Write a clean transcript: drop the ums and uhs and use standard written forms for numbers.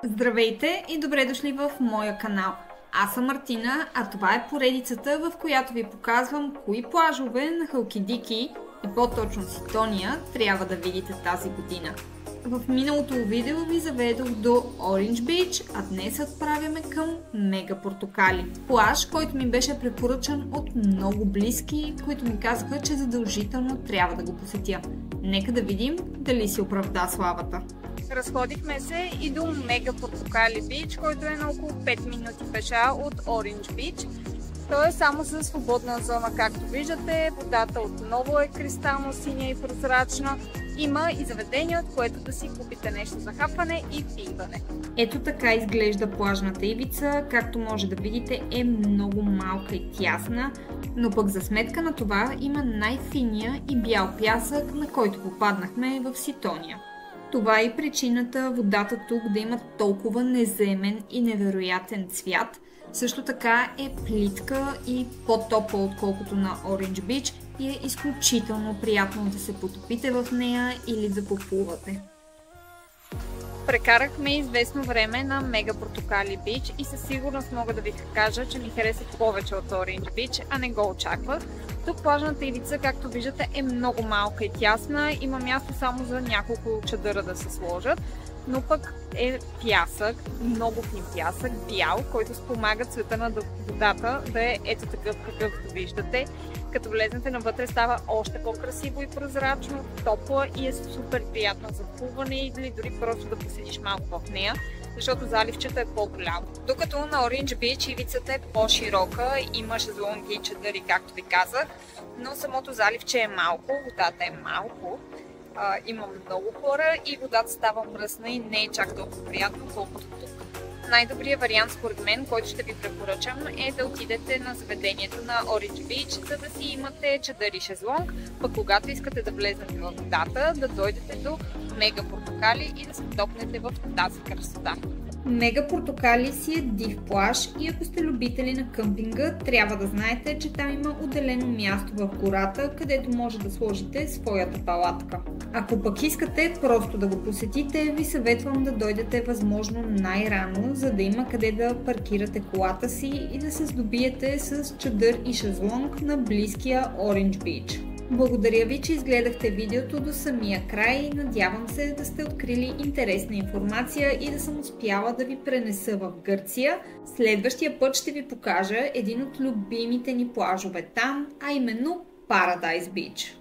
Здравейте и добре дошли в моя канал. Аз съм Мартина, а това е поредицата, в която ви показвам кои плажове на Халкидики и по-точно Ситония трябва да видите тази година. В миналото видео ви заведох до Orange Beach, а днес отправяме към Мега Портокали. Плаж, който ми беше препоръчан от много близки, които ми казаха, че задължително трябва да го посетя. Нека да видим дали си оправда славата. Разходихме се и до Мега Портокали Бич, който е на около 5 минути пеша от Orange Beach. Той е само за свободна зона, както виждате. Водата отново е кристално синя и прозрачна. Има и заведение, от което да си купите нещо за хапване и пиване. Ето така изглежда плажната ивица. Както може да видите, е много малка и тясна, но пък за сметка на това има най-финия и бял пясък, на който попаднахме в Ситония. Това е и причината водата тук да има толкова неземен и невероятен цвят. Също така е плитка и по-топла отколкото на Orange Beach и е изключително приятно да се потопите в нея или да поплувате. Прекарахме известно време на Мега Портокали Бич и със сигурност мога да ви кажа, че ми хареса повече от Orange Beach, а не го очаквах. Тук плажната ивица, както виждате, е много малка и тясна, има място само за няколко чадъра да се сложат, но пък е пясък, много фин пясък, бял, който спомага цвета на водата да е ето такъв, какъвто виждате. Като влезнете навътре, става още по-красиво и прозрачно, топла и е супер приятно за плуване или дори просто да поседиш малко в нея, защото заливчето е по-голямо. Докато на Orange Beach ивицата е по-широка, има шезлонги и чадъри, както ви казах, но самото заливче е малко, водата е малко, има много хора и водата става мръсна и не е чак толкова приятно, колкото тук. Най-добрият вариант според мен, който ще ви препоръчам, е да отидете на заведението на Orange Beach, за да си имате чадър и шезлонг, пък когато искате да влезете в водата, да дойдете до Мега Портокали и да се втопнете в тази красота. Мега Портокали си е див плаж и ако сте любители на къмпинга, трябва да знаете, че там има отделено място в гората, където може да сложите своята палатка. Ако пък искате просто да го посетите, ви съветвам да дойдете възможно най-рано, за да има къде да паркирате колата си и да се здобиете с чадър и шезлонг на близкия Orange Beach. Благодаря ви, че изгледахте видеото до самия край. Надявам се да сте открили интересна информация и да съм успяла да ви пренеса в Гърция. Следващия път ще ви покажа един от любимите ни плажове там, а именно Paradise Beach.